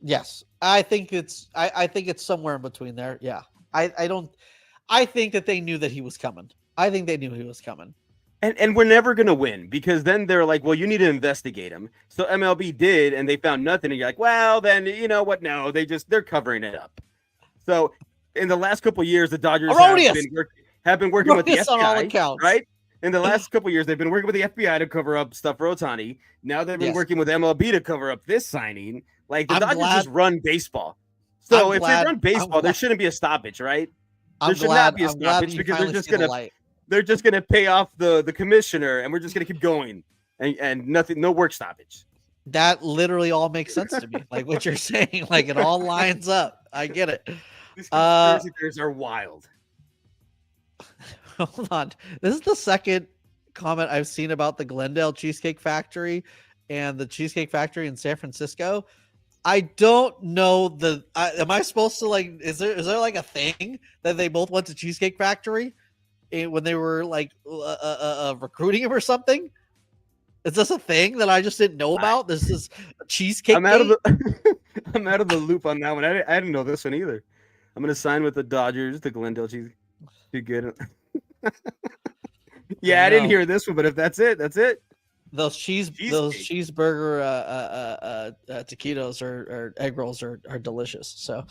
Yes, I think it's somewhere in between there. Yeah, I think that they knew that he was coming. I think they knew he was coming. And we're never going to win because then they're like, well, you need to investigate him. So MLB did, and they found nothing. And you're like, well, then you know what? No, they're covering it up. So in the last couple of years, the Dodgers have been working with the FBI, right? In the last couple of years, they've been working with the FBI to cover up stuff for Ohtani. Now they've been working with MLB to cover up this signing. Like the Dodgers just run baseball. So if they run baseball, there shouldn't be a stoppage, right? There should not be a stoppage because they're just gonna pay off the commissioner, and we're just gonna keep going, and nothing, no work stoppage. That literally all makes sense to me. Like what you're saying, like it all lines up. I get it. These conspiracy theories are wild. Hold on. This is the second comment I've seen about the Glendale Cheesecake Factory and the Cheesecake Factory in San Francisco. I don't know am I supposed to like, is there like a thing that they both went to Cheesecake Factory when they were like recruiting him or something? Is this a thing that I just didn't know about? This is a cheesecake. I'm out of the I'm out of the loop on that one. I didn't know this one either. I'm gonna sign with the Dodgers, the Glendale Cheese. Too good. Yeah, I didn't hear this one, but if that's it, that's it. Those cheeseburger taquitos or egg rolls are delicious. So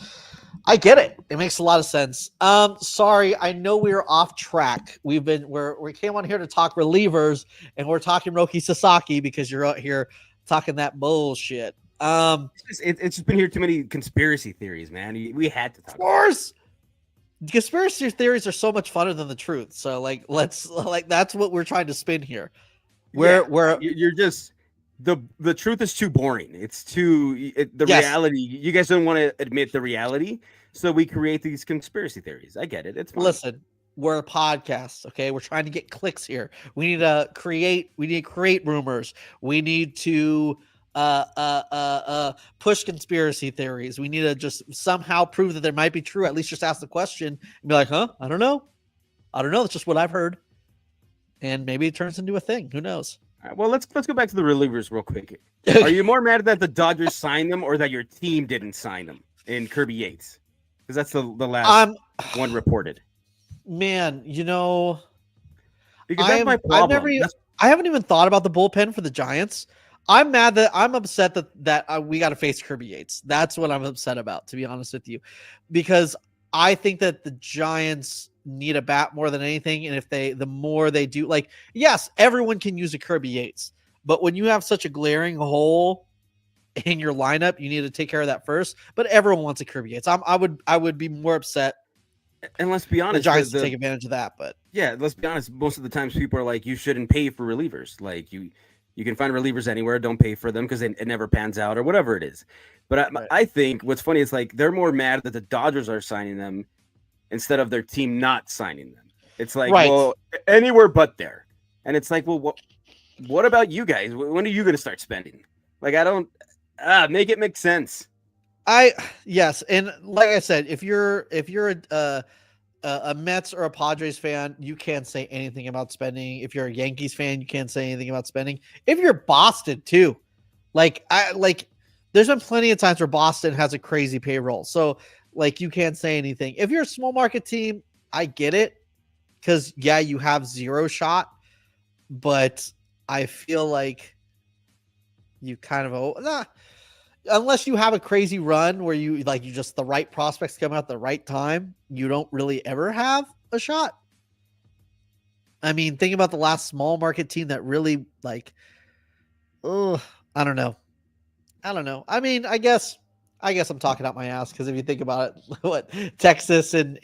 I get it. It makes a lot of sense. Sorry, I know we were off track. We came on here to talk relievers, and we're talking Roki Sasaki because you're out here talking that bullshit. It's just been here too many conspiracy theories, man. We had to talk. Of course. Conspiracy theories are so much funner than the truth. So that's what we're trying to spin here. Where you're just the truth is too boring. It's too reality. You guys don't want to admit the reality, so we create these conspiracy theories. I get it. It's fine. Listen, we're a podcast, okay? We're trying to get clicks here. We need to create rumors. We need to push conspiracy theories. We need to just somehow prove that there might be true. At least just ask the question and be like, huh? I don't know. That's just what I've heard. And maybe it turns into a thing. Who knows? All right, well, let's go back to the relievers real quick. Are you more mad that the Dodgers signed them or that your team didn't sign them in Kirby Yates? Because that's the last one reported. Man, because that's my problem. I haven't even thought about the bullpen for the Giants. I'm upset that we got to face Kirby Yates. That's what I'm upset about, to be honest with you, because I think that the Giants need a bat more than anything. And the more they do, like, yes, everyone can use a Kirby Yates, but when you have such a glaring hole in your lineup, you need to take care of that first. But everyone wants a Kirby Yates. I would be more upset. And let's be honest, the Giants take advantage of that. But yeah, let's be honest. Most of the times people are like, you shouldn't pay for relievers. Like you can find relievers anywhere. Don't pay for them because it never pans out or whatever it is. But I think what's funny is like they're more mad that the Dodgers are signing them instead of their team not signing them. It's like, well, anywhere but there. And it's like, well, what about you guys? When are you going to start spending? Like, I don't make it make sense. Yes. And like I said, if you're a Mets or a Padres fan, you can't say anything about spending. If you're a Yankees fan, you can't say anything about spending. If you're Boston too, there's been plenty of times where Boston has a crazy payroll. So like, you can't say anything. If you're a small market team, I get it. Cause you have zero shot, but I feel like you kind of, unless you have a crazy run where you just the right prospects come out at the right time, you don't really ever have a shot. I mean, think about the last small market team that really I don't know. I mean, I guess I'm talking out my ass because if you think about it, what Texas and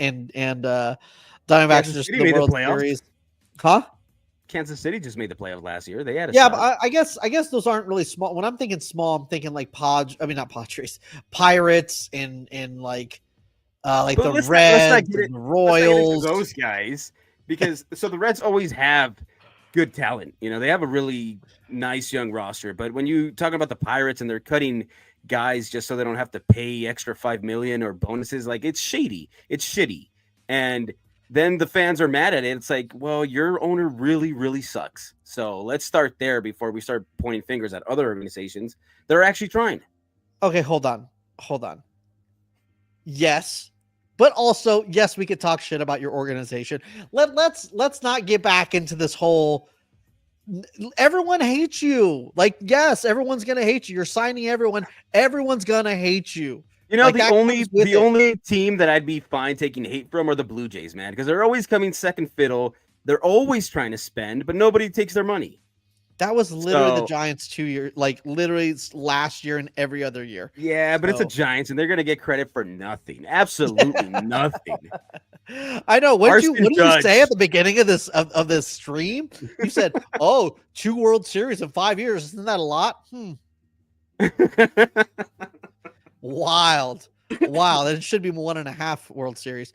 Diamondbacks just in the World Series, huh? Kansas City just made the playoffs last year. They had a shot. But I guess those aren't really small. When I'm thinking small, I'm thinking like not Padres, Pirates, and like the Reds, and the Royals. Those guys, because so the Reds always have good talent. You know, they have a really nice young roster. But when you talk about the Pirates and they're cutting guys just so they don't have to pay extra $5 million or bonuses, like it's shady. It's shitty. And then the fans are mad at it. It's like, well, your owner really, really sucks. So let's start there before we start pointing fingers at other organizations that are actually trying. Okay, hold on. Yes, but also, yes, we could talk shit about your organization. Let's not get back into this whole everyone hates you. Like, yes, everyone's gonna hate you. You're signing everyone. Everyone's gonna hate you. You know, the only team that I'd be fine taking hate from are the Blue Jays, man, because they're always coming second fiddle. They're always trying to spend, but nobody takes their money. That was literally the Giants 2 years, like literally last year and every other year. Yeah, but it's the Giants, and they're going to get credit for nothing. Absolutely nothing. I know. What did you say at the beginning of this stream? You said, "Oh, 2 World Series in 5 years. Isn't that a lot?" Wild. It should be 1.5 World Series.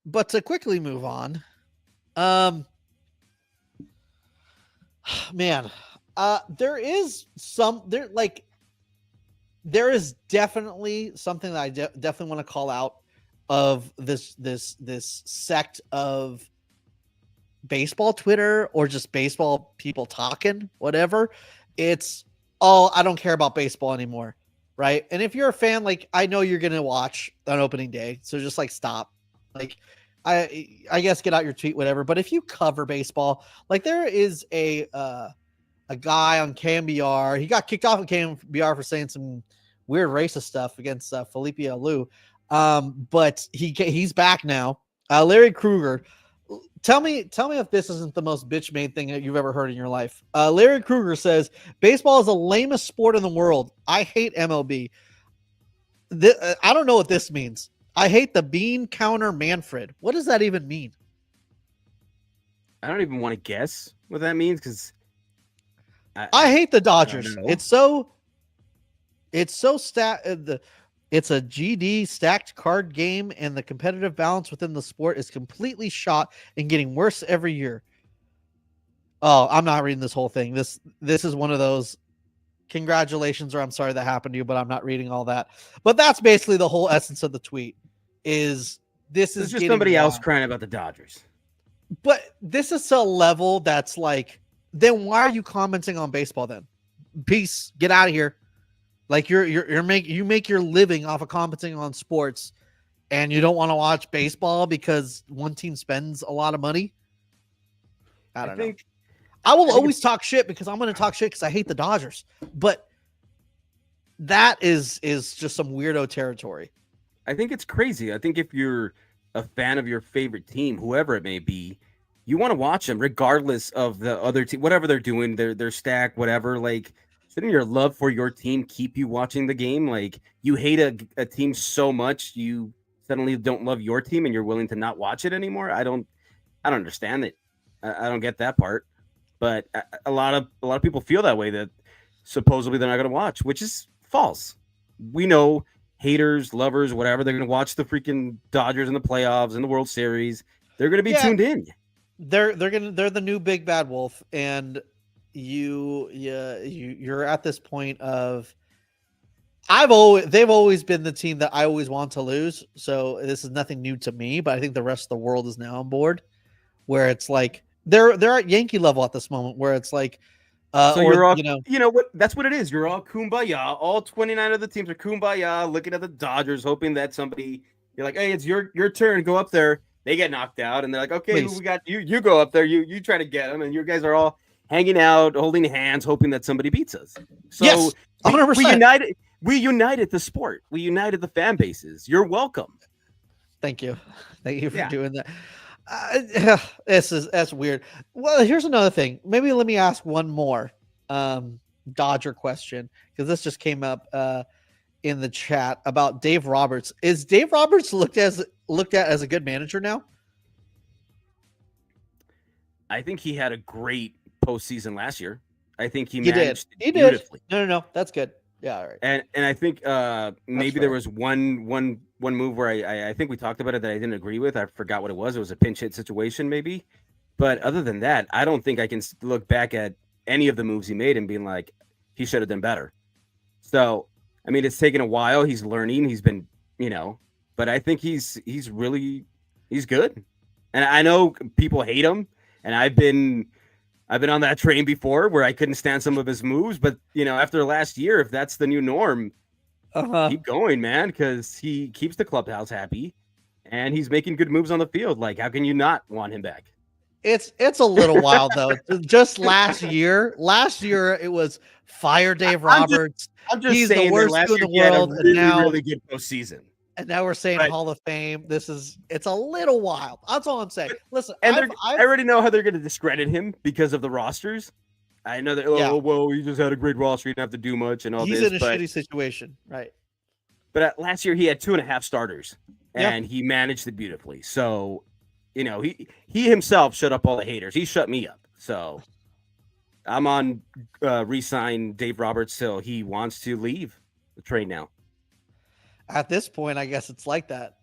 But to quickly move on, um, man, there is there is definitely something that I definitely want to call out of this sect of baseball Twitter or just baseball people talking, whatever. It's I don't care about baseball anymore, right? And if you're a fan, like I know you're gonna watch on opening day, so just like stop. Like I guess get out your tweet, whatever. But if you cover baseball, like there is a guy on KMBR. He got kicked off of KMBR for saying some weird racist stuff against Felipe Alou. But he's back now. Larry Kruger. Tell me if this isn't the most bitch made thing that you've ever heard in your life. Larry Kruger says baseball is the lamest sport in the world. I hate MLB. I don't know what this means. I hate the bean counter Manfred. What does that even mean? I don't even want to guess what that means because I hate the Dodgers. It's so it's a GD stacked card game, and the competitive balance within the sport is completely shot and getting worse every year. Oh, I'm not reading this whole thing. This is one of those congratulations or I'm sorry that happened to you, but I'm not reading all that. But that's basically the whole essence of the tweet. Is just somebody else crying about the Dodgers. But this is a level that's like, then why are you commenting on baseball then? Peace, get out of here. Like you make your living off of commenting on sports, and you don't want to watch baseball because one team spends a lot of money. I don't know. I will always talk shit because I'm going to talk shit because I hate the Dodgers. But that is just some weirdo territory. I think it's crazy. I think if you're a fan of your favorite team, whoever it may be, you want to watch them regardless of the other team, whatever they're doing, their stack, whatever. Like, shouldn't your love for your team keep you watching the game? Like, you hate a team so much, you suddenly don't love your team and you're willing to not watch it anymore. I don't understand it. I don't get that part. But a lot of people feel that way, that supposedly they're not going to watch, which is false. We know haters, lovers, whatever, they're going to watch the freaking Dodgers in the playoffs and the World Series. They're going to be tuned in. They're the new big bad wolf, and you're at this point of they've always been the team that I always want to lose. So this is nothing new to me, but I think the rest of the world is now on board, where it's like they're at Yankee level at this moment, where it's like so you're all, you know what, that's what it is. You're all kumbaya. All 29 of the teams are kumbaya, looking at the Dodgers, hoping that somebody, you're like, hey, it's your turn, go up there. They get knocked out, and they're like, okay, we got you. You go up there. You try to get them, and you guys are all hanging out, holding hands, hoping that somebody beats us. So yes, 100%. We united the sport. We united the fan bases. You're welcome. Thank you for doing that. That's weird. Well, here's another thing. Maybe let me ask one more Dodger question, because this just came up in the chat about Dave Roberts. Is Dave Roberts looked at as a good manager now? I think he had a great postseason last year. I think he managed it beautifully. No, that's good. Yeah, all right. And I think maybe there was one move where I think we talked about it that I didn't agree with. I forgot what it was. It was a pinch hit situation, maybe. But other than that, I don't think I can look back at any of the moves he made and being like, he should have done better. So, I mean, it's taken a while. He's learning. He's been, but I think he's good. And I know people hate him, and I've been on that train before where I couldn't stand some of his moves. But after last year, if that's the new norm, keep going, man, because he keeps the clubhouse happy, and he's making good moves on the field. Like, how can you not want him back? It's a little wild though. Just last year it was fire Dave Roberts. I'm just he's saying the worst in the world, and now really good postseason. And now we're saying Hall of Fame. It's a little wild. That's all I'm saying. Listen, and I already know how they're going to discredit him because of the rosters. I know that. Oh, well, he just had a great roster. He didn't have to do much and all this. He's in a shitty situation, right? But last year he had 2.5 starters, and he managed it beautifully. So, he himself shut up all the haters. He shut me up. So, I'm on re-sign Dave Roberts till he wants to leave the train now. At this point, I guess it's like that.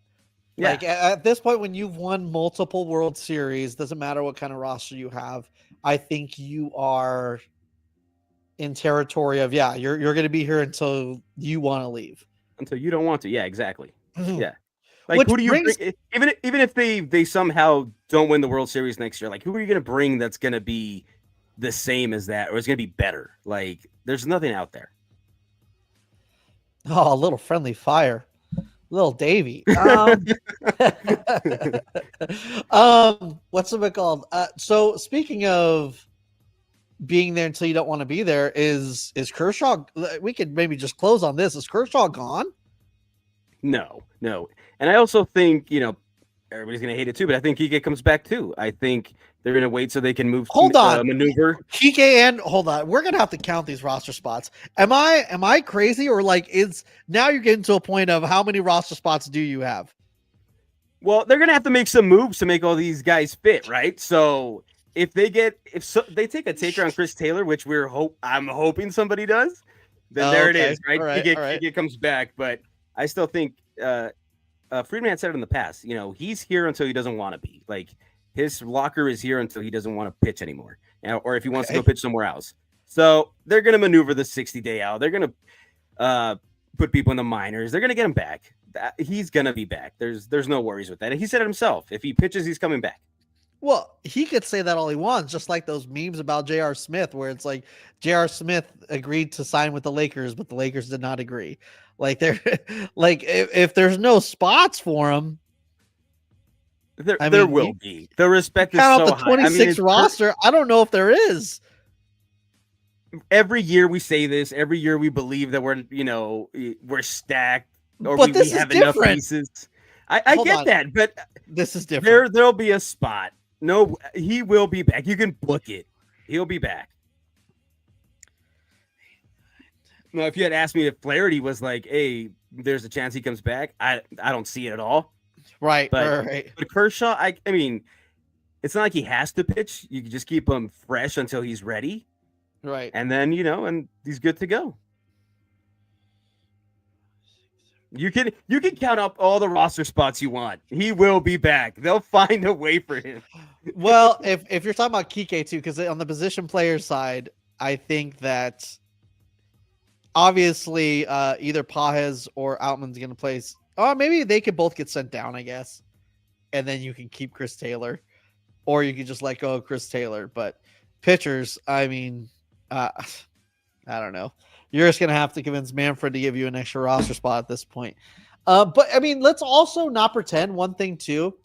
Yeah. Like at this point, when you've won multiple World Series, doesn't matter what kind of roster you have. I think you are in territory of you're going to be here until you want to leave. Until you don't want to. Yeah, exactly. Yeah. Like, Which who do you brings bring? Even if they somehow don't win the World Series next year, like, who are you going to bring that's going to be the same as that, or is going to be better? Like, there's nothing out there. a little friendly fire, little Davy. What's it called? So speaking of being there until you don't want to be there, is Kershaw? We could maybe just close on this. Is Kershaw gone? No. And I also think, everybody's going to hate it too, but I think Kike comes back too. I think they're going to wait so they can maneuver. Kike and hold on. We're going to have to count these roster spots. Am I crazy, or like now you're getting to a point of how many roster spots do you have? Well, they're going to have to make some moves to make all these guys fit, right? So if they take a taker on Chris Taylor, which I'm hoping somebody does, then there it is, right? Kike comes back, but I still think Friedman had said it in the past. He's here until he doesn't want to be. Like, his locker is here until he doesn't want to pitch anymore, or if he wants to go pitch somewhere else. So they're going to maneuver the 60-day out. They're going to put people in the minors. They're going to get him back. He's going to be back. There's no worries with that. And he said it himself. If he pitches, he's coming back. Well, he could say that all he wants, just like those memes about J.R. Smith, where it's like J.R. Smith agreed to sign with the Lakers, but the Lakers did not agree. Like, they're like, if there's no spots for him, there will be. The respect is count so out the 26 roster. I don't know if there is. Every year we say this. Every year we believe that we're stacked, or but we have enough pieces. I get that, but this is different. There'll be a spot. No, he will be back. You can book it. He'll be back. Now, if you had asked me if Flaherty was like, hey, there's a chance he comes back, I don't see it at all. Right. But Kershaw, I mean, it's not like he has to pitch. You can just keep him fresh until he's ready. Right. And then, and he's good to go. You can count up all the roster spots you want. He will be back. They'll find a way for him. Well, if you're talking about Kike too, because on the position player side, I think that obviously either Pages or Outman's going to place. Oh, maybe they could both get sent down, I guess, and then you can keep Chris Taylor, or you could just let go of Chris Taylor. But pitchers, I mean, I don't know. You're just going to have to convince Manfred to give you an extra roster spot at this point. But, I mean, let's also not pretend one thing, too.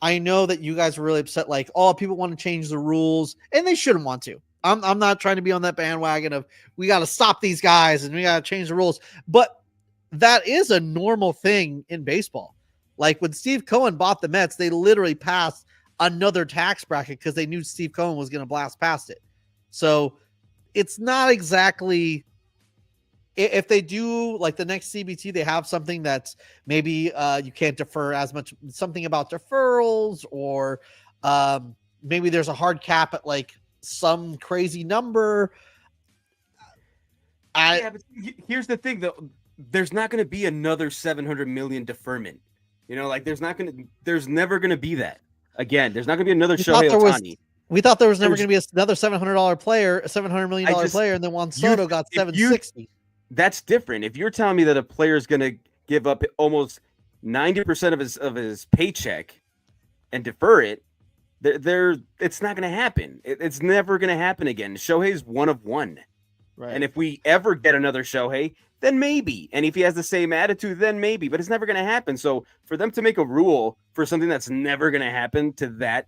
I know that you guys are really upset, like, oh, people want to change the rules, and they shouldn't want to. I'm not trying to be on that bandwagon of we got to stop these guys and we got to change the rules. But that is a normal thing in baseball. Like, when Steve Cohen bought the Mets, they literally passed another tax bracket because they knew Steve Cohen was going to blast past it. So it's not exactly... If they do, like the next CBT, they have something that's maybe you can't defer as much, something about deferrals, or maybe there's a hard cap at like some crazy number. But here's the thing, though. There's not going to be another 700 million deferment. Like there's never going to be that again. There's not going to be another Shohei Ohtani. We thought there was never going to be another $700 player, $700 million player, and then Juan Soto got 760. That's different. If you're telling me that a player is going to give up almost 90% of his paycheck and defer it, it's not going to happen. It's never going to happen again. Shohei's one of one. Right. And if we ever get another Shohei, then maybe. And if he has the same attitude, then maybe. But it's never going to happen. So for them to make a rule for something that's never going to happen to that.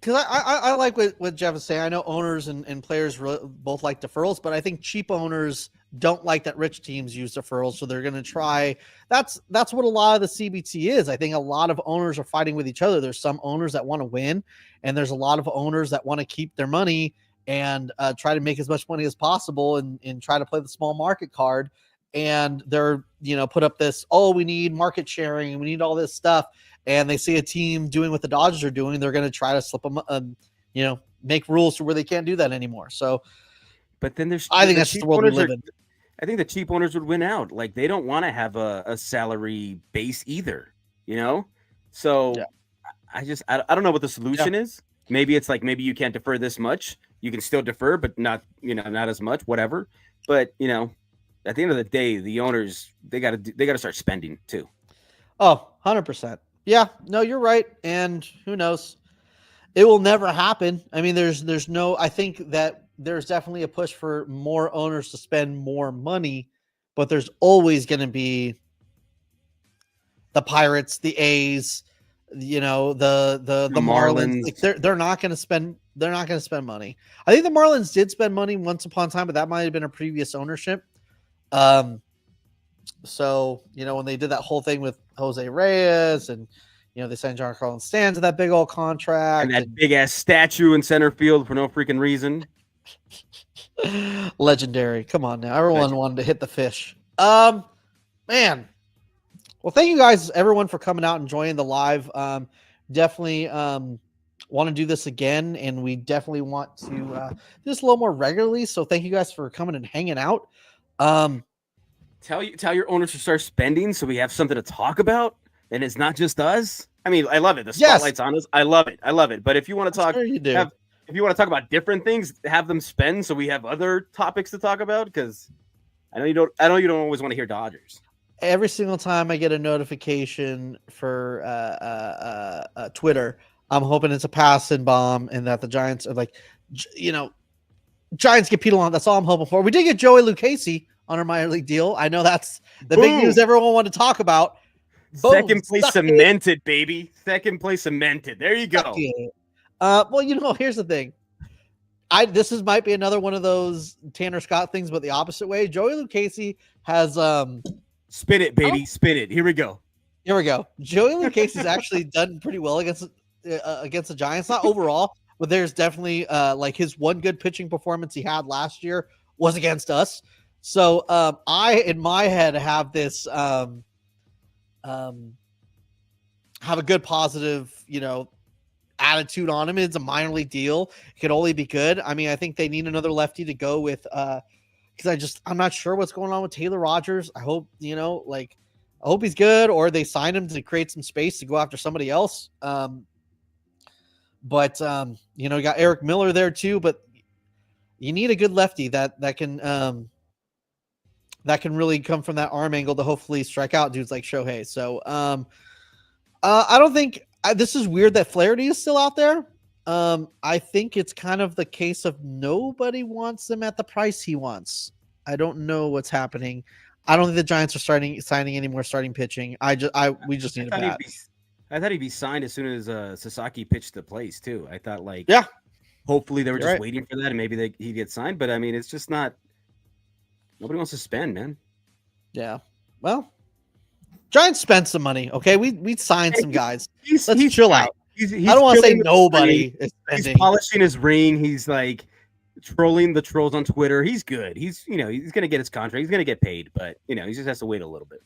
Because I like what Jeff is saying. I know owners and players both like deferrals, but I think cheap owners don't like that rich teams use deferrals, so they're going to try. That's what a lot of the CBT is. I think a lot of owners are fighting with each other. There's some owners that want to win, and there's a lot of owners that want to keep their money and try to make as much money as possible and try to play the small market card. And they're put up this, oh, we need market sharing, we need all this stuff. And they see a team doing what the Dodgers are doing, they're going to try to slip them, make rules to where they can't do that anymore. So, but then I think that's just the world we live in. I think the cheap owners would win out. Like they don't want to have a salary base either, you know? So Yeah. I don't know what the solution is. Maybe it's like maybe you can't defer this much. You can still defer, but not as much, whatever. But at the end of the day, the owners they gotta start spending too. Oh, 100%. Yeah, no, you're right. And who knows? It will never happen. I mean, there's no, I think that there's definitely a push for more owners to spend more money, but there's always going to be the Pirates, the A's, the Marlins. Like they're not going to spend money. I think the Marlins did spend money once upon a time, but that might have been a previous ownership. So, when they did that whole thing with Jose Reyes and, they signed Giancarlo Stanton to that big old contract. And that big ass statue in center field for no freaking reason. Legendary. Come on now. Everyone wanted to hit the fish. Man. Well, thank you guys, everyone, for coming out and joining the live. Definitely want to do this again, and we definitely want to do this a little more regularly. So thank you guys for coming and hanging out. Tell your owners to start spending so we have something to talk about, and it's not just us. I mean, I love it. The spotlight's on us. I love it. But if you want to talk, if you want to talk about different things, have them spend so we have other topics to talk about. Because I know you don't always want to hear Dodgers. Every single time I get a notification for Twitter, I'm hoping it's a passing bomb and that the Giants are like, Giants get Pete Alonso. That's all I'm hoping for. We did get Joey Lucchesi on our minor league deal. I know that's the big news everyone wanted to talk about. Boom. Second place cemented, baby. Second place cemented. There you go. Well, here's the thing. This might be another one of those Tanner Scott things, but the opposite way. Joey Lucchesi has spin it, baby. Spin it. Here we go. Joey Lucchesi's actually done pretty well against the Giants. Not overall, but there's definitely like his one good pitching performance he had last year was against us. So I, in my head, have this have a good positive, attitude on him. It's a minor league deal. It could only be good. I mean, I think they need another lefty to go with because I'm not sure what's going on with Taylor Rogers. I hope, I hope he's good, or they sign him to create some space to go after somebody else. But you got Eric Miller there too, but you need a good lefty that can really come from that arm angle to hopefully strike out dudes like Shohei. So I don't think this is weird that Flaherty is still out there. I think it's kind of the case of nobody wants him at the price he wants. I don't know what's happening. I don't think the Giants are signing any more starting pitching. We just need a bat. I thought he'd be signed as soon as Sasaki pitched the place too. I thought hopefully they were just waiting for that and maybe he'd get signed. But I mean, it's just not. Nobody wants to spend, man. Yeah. Well, Giants spent some money. Okay, we signed some guys. Let's chill out. I don't want to say nobody is spending. He's polishing his ring. He's like trolling the trolls on Twitter. He's good. He's gonna get his contract. He's gonna get paid, but he just has to wait a little bit.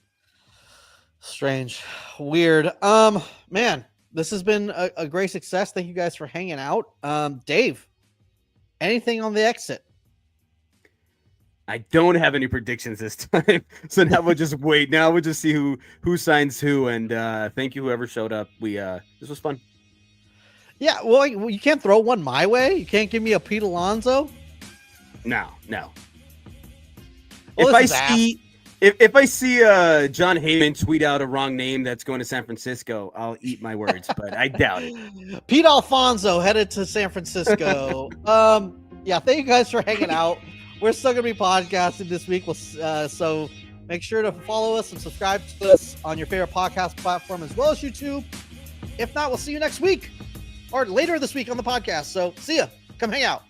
Strange, weird. Man, this has been a great success. Thank you guys for hanging out. Dave, anything on the exit? I don't have any predictions this time, so now we'll just wait. Now we'll just see who signs who, and thank you whoever showed up. This was fun. Yeah, well, you can't throw one my way. You can't give me a Pete Alonso. No. Well, if I see John Heyman tweet out a wrong name that's going to San Francisco, I'll eat my words, but I doubt it. Pete Alfonso headed to San Francisco. Yeah, thank you guys for hanging out. We're still going to be podcasting this week. So make sure to follow us and subscribe to us on your favorite podcast platform as well as YouTube. If not, we'll see you next week or later this week on the podcast. So see ya. Come hang out.